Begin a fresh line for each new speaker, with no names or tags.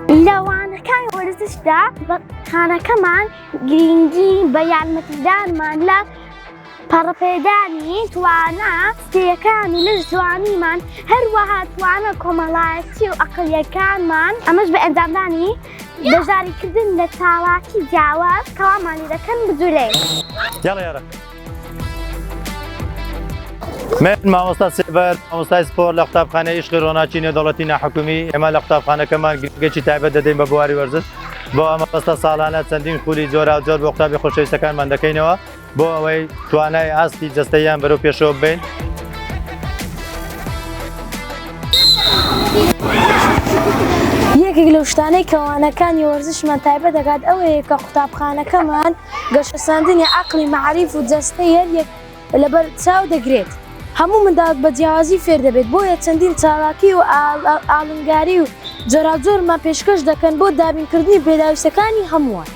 لەوانەکان وەرزشدا خانەکەمان گرنگی بە یارمەتیدانمان لە پەڕەپێدانی توانە ستێیەکان و لەش جوانیمان هەروەها توانە کۆمەڵایەتی و ئەقڵیەکانمان ئەمەش بە ئەنجامدانی دەژاریکردن لە چالاکی جیاواز کەوامانی دەکەن بجوولێ.
يلا يا رب. من مامۆستا سێڤەر مامۆستای سپۆر لە قوتابخانەی عشقی ڕۆناچی نێودەوڵەتی ناحکومی ئێمە لە قوتابخانەکەمان گرنگێکی تایبەت دەدەین بە بواری وەرزش بۆ ئەمە بەستە ساڵانە چەندین خولی جۆرا جۆر بۆ قوتابی خۆشەویستەکانمان دەکەینەوە بۆ ئەوەی توانای ئاستی جەستەییان بەرەو پێشەوە بین.
یەکێک لەو شتانەی کەوانەکانی وەرزشمان تایبەت دەکات ئەوەیە کە قوتابخانەکەمان گەشەساندنی عەقڵی مەعاریف و جەستەی هەریەک لەبەر چاو دەگرێت. هەموو منداڵ بە جیاوازی فێر دەبێت بۆیە چەندین چالاکی و ئاڵنگاری و جۆراجۆرمان پێشکەش دەکەن بۆ دابینکردنی پێداویستەکانی هەمووان.